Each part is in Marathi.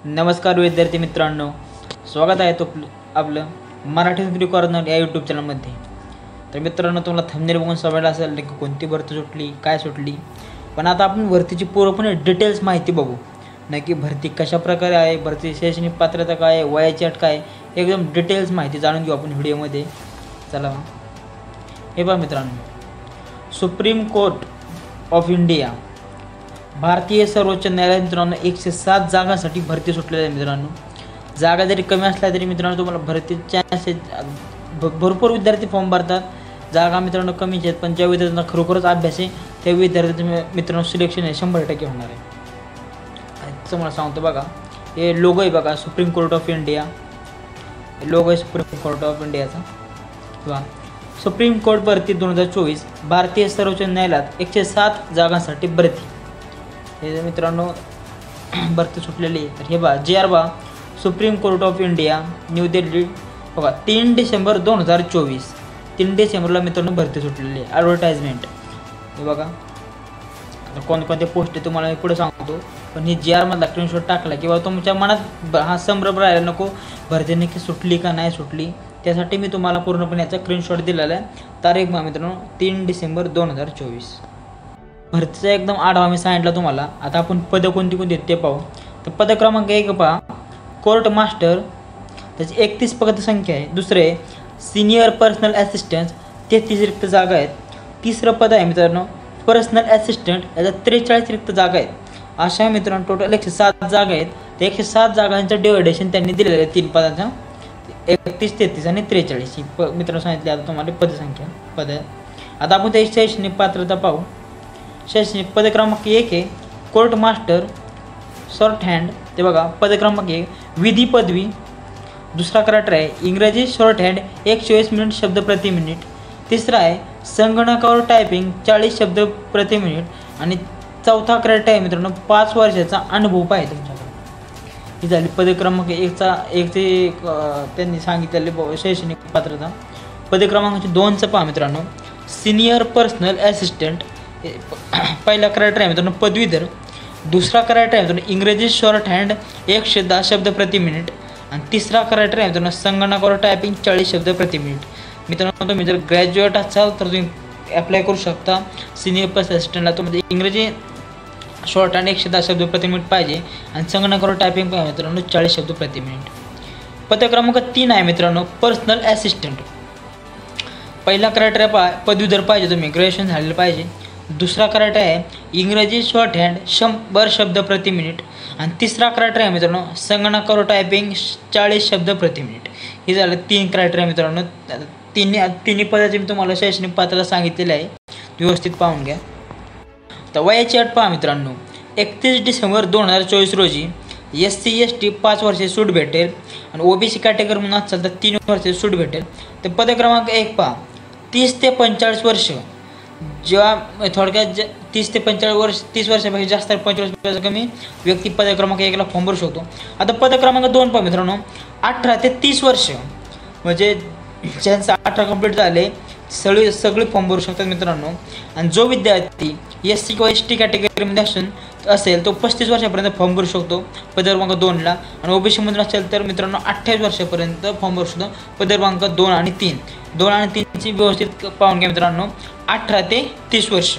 नमस्कार विद्यार्थी मित्रांनो, स्वागत आहे आपलं मराठी डिग्री कॉर्नर या यूट्यूब चॅनलमध्ये। तर मित्रांनो, तुम्हाला थंबनेल बघून समजलं असेल की कोणती भरती सुटली, काय सुटली, पण आता आपण भरतीची पूर्णपणे डिटेल्स माहिती बघू। नक्की भरती कशा प्रकारे आहे, भरती शैक्षणिक पात्रता काय आहे, वयाची अट काय, एकदम डिटेल्स माहिती जाणून घेऊ आपण व्हिडिओमध्ये। चला हे पहा मित्रांनो, सुप्रीम कोर्ट ऑफ इंडिया भारतीय सर्वोच्च न्यायालय मित्रांनो 107 जागांसाठी भरती सुटलेली आहे मित्रांनो। जागा जरी कमी असल्या तरी मित्रांनो तुम्हाला भरतीच्या भरपूर विद्यार्थी फॉर्म भरतात। जागा मित्रांनो कमीच आहेत, पण ज्या विद्यार्थ्यांना खरोखरच अभ्यास आहे त्या विद्यार्थ्यांचं मित्रांनो सिलेक्शन हे 100% होणार आहे। तुम्हाला सांगतो बघा, हे लोगो आहे बघा, supreme court of India logo आहे सुप्रीम कोर्ट ऑफ इंडियाचा किंवा सुप्रीम कोर्ट भरती 2024 भारतीय सर्वोच्च न्यायालयात 107 जागांसाठी भरती हे मित्रांनो भरती सुटलेली आहे। तर हे बघा JR बा supreme court of India new Delhi बघा 3 डिसेंबर 2024 3 डिसेंबरला मित्रांनो भरती सुटलेली आहे। ॲडव्हर्टाइजमेंट हे बघा, आता कोणकोणते पोस्ट आहे तुम्हाला मी पुढे सांगतो, पण ही JR मधला स्क्रीनशॉट टाकला किंवा तुमच्या मनात हा संभ्रम राहायला नको भरती नक्की सुटली का नाही सुटली, त्यासाठी मी तुम्हाला पूर्णपणे याचा स्क्रीनशॉट दिलेला आहे। तारीख मित्रांनो 3 डिसेंबर 2024। भरतीचा एकदम आढावा मी सांगितला तुम्हाला। आता आपण पद कोणती कोणती ते पाहू। तर पद क्रमांक 1 पहा, कोर्ट मास्टर, त्याची 31 पदसंख्या आहे। दुसरे सिनियर पर्सनल असिस्टंट 33 रिक्त जागा आहेत। तिसरं पद आहे मित्रांनो पर्सनल असिस्टंट, याचा 43 रिक्त जागा आहेत। अशा मित्रांनो टोटल 107 जागा आहेत। त्या 107 जागांचं डिव्हायडेशन त्यांनी दिलेलं आहे 3 पदांचं, 31, 33 आणि 43 ही मित्रांनो सांगितले आता तुम्हाला पदसंख्या पद आहे। आता आपण त्याची शैक्षणिक पात्रता पाहू। शैक्षणिक पद क्रमांक 1 आहे कोर्ट मास्टर शॉर्ट हँड, ते बघा पद क्रमांक 1 विधी पदवी। दुसरा करार आहे इंग्रजी शॉर्ट हँड 124 मिनिट शब्द प्रति मिनिट। तिसरा आहे संगणकावर टायपिंग 40 शब्द प्रति मिनिट। आणि चौथा करार आहे मित्रांनो 5 वर्षाचा अनुभव पाहिजे तुमच्याकडे। ही झाली पद क्रमांक 1चा त्यांनी सांगितलेले शैक्षणिक पात्रता। पद क्रमांक 2चं पहा मित्रांनो सिनियर पर्सनल असिस्टंट, पहिला करार आहे मित्रांनो पदवीधर। दुसरा करार आहे मित्रांनो इंग्रजी शॉर्ट हँड 110 शब्द प्रति मिनिट। आणि तिसरा करार आहे मित्रांनो संगणकावर टायपिंग 40 शब्द प्रति मिनिट। मित्रांनो तुम्ही जर ग्रॅज्युएट असाल तर तुम्ही अप्लाय करू शकता सिनियर पर्सनल असिस्टंटला। तुम्हाला इंग्रजी शॉर्ट हँड 110 शब्द प्रति मिनिट पाहिजे आणि संगणकावर टायपिंग पाहिजे मित्रांनो 40 शब्द प्रति मिनिट। पद क्रमांक 3 आहे मित्रांनो पर्सनल असिस्टंट। पहिला करार आहे पदवीधर पाहिजे, तुम्ही ग्रॅज्युएशन झालेलं पाहिजे। दुसरा करार आहे इंग्रजी शॉर्ट हँड 100 शब्द प्रति मिनिट। आणि तिसरा करार आहे मित्रांनो संगणकावर टायपिंग 40 शब्द प्रति मिनिट। हे झालं 3 करार आहे मित्रांनो। तिन्ही पदाचे मी तुम्हाला शैक्षणिक पात्रता सांगितलेले आहे, व्यवस्थित पाहून घ्या। तर वयाची अट पहा मित्रांनो 31 डिसेंबर 2024 रोजी SC ST 5 वर्षे सूट भेटेल आणि OBC कॅटेगरी म्हणून असाल तर 3 वर्षे सूट भेटेल। तर पद क्रमांक 1 पहा 30 ते 45 वर्ष, जेव्हा थोडक्यात 30 ते 45 वर्ष 30 वर्षापेक्षा जास्त 45 वर्षापेक्षा कमी व्यक्ती पद क्रमांक 1ला फॉर्म भरू शकतो। आता पद क्रमांक 2 पहा मित्रांनो 18 ते 30 वर्ष, म्हणजे ज्यांचं 18 कंप्लीट झाले सगळे फॉर्म भरू शकतात मित्रांनो। आणि जो विद्यार्थी SC किंवा ST कॅटेगरीमध्ये असेल तो 35 वर्षापर्यंत फॉर्म भरू शकतो पद क्रमांक 2ला। आणि OBC मधून असेल तर मित्रांनो 28 वर्षापर्यंत फॉर्म भरू शकतो पद क्रमांक 2 आणि 3। 2 आणि 3ची व्यवस्थित पाहून घ्या मित्रांनो 18 ते 30 वर्ष।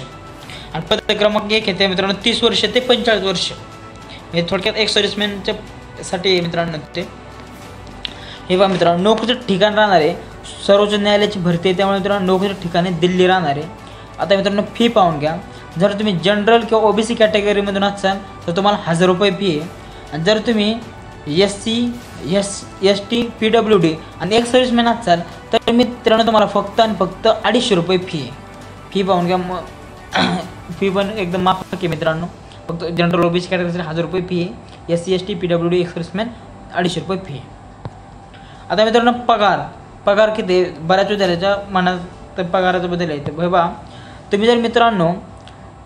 आणि पद क्रमांक 1 येते मित्रांनो 30 वर्ष ते 45 वर्ष, म्हणजे थोडक्यात एक सर्व्हिसमॅनच्या साठी मित्रांनो ते। हे पहा मित्रांनो नोकरीचं ठिकाण राहणार आहे सर्वोच्च न्यायालयाची भरती आहे, त्यामुळे मित्रांनो नोकरीचं ठिकाणी दिल्ली राहणार आहे। आता मित्रांनो फी पाहून घ्या। जर तुम्ही जनरल किंवा OBC कॅटेगरीमधून असाल तर तुम्हाला 1000 रुपये फी आहे। आणि जर तुम्ही SC ST PWD आणि एक सर्व्हिसमॅन असाल तर मित्रांनो तुम्हाला फक्त आणि फक्त 250 रुपये फी आहे। फी पाहून घ्या, फी पण एकदम माफक आहे मित्रांनो। फक्त जनरल OBC कॅटेगरीसाठी 1000 रुपये फी आहे, SC ST PWD एक सर्व्हिसमॅन 250 रुपये फी आहे। आता मित्रांनो पगार किती बऱ्याच विद्यार्थ्याच्या मनात पगाराचा बदल आहे। तर बघा तुम्ही जर मित्रांनो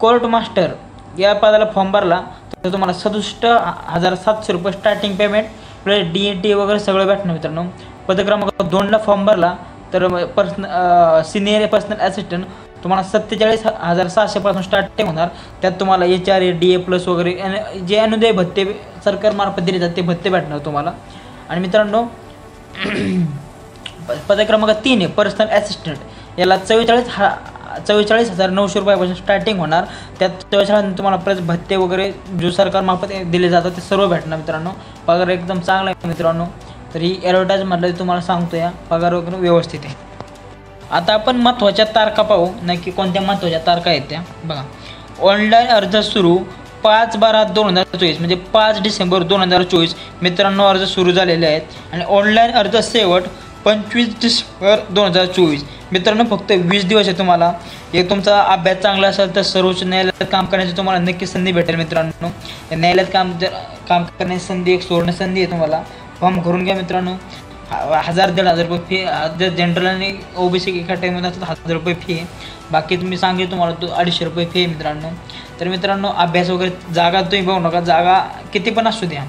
कोर्ट मास्टर या पदाला फॉर्म भरला तर तुम्हाला 67,700 रुपये स्टार्टिंग पेमेंट प्लस DAT वगैरे सगळं भेटणार मित्रांनो। पद क्रमांक 2ला फॉर्म भरला तर सिनियर पर्सनल असिस्टंट तुम्हाला 47,600 पासून स्टार्टिंग होणार. त्यात तुम्हाला HRA DA+ वगैरे जे अनुदाय भत्ते सरकारमार्फत दिले जातात ते भत्ते भेटणार तुम्हाला. आणि मित्रांनो पद क्रमांक 3 आहे पर्सनल असिस्टंट. याला 44,900 रुपयापासून स्टार्टिंग होणार. त्यात 44,000 तुम्हाला परत भत्ते वगैरे जो सरकारमार्फत दिले जातात ते सर्व भेटणार मित्रांनो. पगार एकदम चांगला आहे मित्रांनो. तर ही ॲडव्हर्टाईज म्हटलं तुम्हाला सांगतो या पगार वगैरे व्यवस्थित आहे. आता आपण महत्त्वाच्या तारखा पाहू, नक्की कोणत्या महत्त्वाच्या तारखा आहेत त्या बघा. ऑनलाईन अर्ज सुरू 5/12/2024 म्हणजे 5 डिसेंबर 2024 मित्रांनो अर्ज सुरू झालेले आहेत. आणि ऑनलाईन अर्ज शेवट 25 डिसेंबर 2024 मित्रांनो. फक्त 20 दिवस आहे तुम्हाला. एक तुमचा अभ्यास चांगला असेल तर सर्वोच्च न्यायालयात काम करण्याची तुम्हाला नक्की संधी भेटेल मित्रांनो. न्यायालयात काम करण्याची संधी एक सुवर्ण संधी आहे तुम्हाला. फॉर्म भरून घ्या मित्रांनो. 1,000-1,500 रुपये फी. जनरल आणि OBC एका टाईममध्ये असतात 1,000 रुपये फी आहे. बाकी तुम्ही सांगितलं तुम्हाला 200-250 रुपये फी आहे मित्रांनो. तर मित्रांनो अभ्यास वगैरे जागा तुम्ही बघू नका, जागा किती पण असू द्या.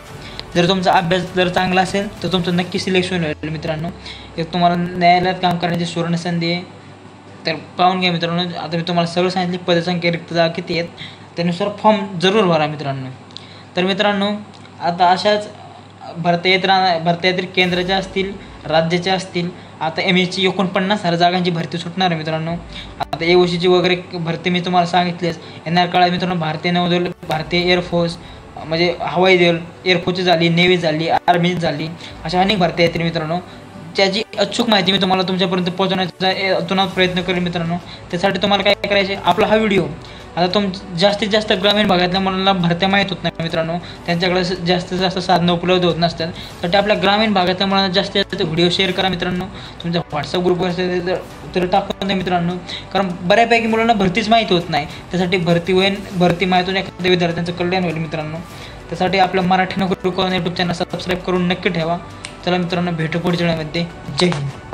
जर तुमचा अभ्यास जर चांगला असेल तर तुमचं नक्की सिलेक्शन होईल मित्रांनो. एक तुम्हाला न्यायालयात काम करण्याची सुवर्ण संधी आहे. तर पाहून घ्या मित्रांनो. आता मी तुम्हाला सगळं सांगितले पदसंख्या रिक्त जागा किती आहेत त्यानुसार फॉर्म जरूर भरा मित्रांनो. तर मित्रांनो आता अशाच भरता येतील केंद्राच्या असतील राज्याच्या असतील. आता MSc 49,000 जागांची भरती सुटणार आहे मित्रांनो. आता AOCची वगैरे भरती मी तुम्हाला सांगितलीच. येणार काळात मित्रांनो भारतीय नौदल, भारतीय एअरफोर्स म्हणजे हवाई दल, एअरफोर्सची झाली, नेव्ही झाली, आर्मी झाली, अशा अनेक भरती येतील मित्रांनो. त्याची अचूक माहिती मी तुम्हाला तुमच्यापर्यंत पोहोचवण्याचा प्रयत्न करेन मित्रांनो. त्यासाठी तुम्हाला काय करायचे, आपला हा व्हिडिओ आता जास्तीत जास्त ग्रामीण भागातल्या मुलांना भरत्या माहीत होत नाही मित्रांनो. त्यांच्याकडे जास्तीत जास्त साधनं उपलब्ध होत नसतात. तर आपल्या ग्रामीण भागातल्या मुलांना जास्तीत जास्त व्हिडिओ शेअर करा मित्रांनो. तुमच्या WhatsApp ग्रुपवर असेल तर टाकून द्या मित्रांनो. कारण बऱ्यापैकी मुलांना भरतीच माहीत होत नाही. त्यासाठी भरती माहीत होऊन एखाद्या विद्यार्थ्यांचं कल्याण होईल मित्रांनो. त्यासाठी आपलं मराठी नोकरी कॉर्नर YouTube चॅनल सबस्क्राईब करून नक्की ठेवा. चला मित्रांनो भेटू पुढच्या व्हिडिओमध्ये. जय हिंद.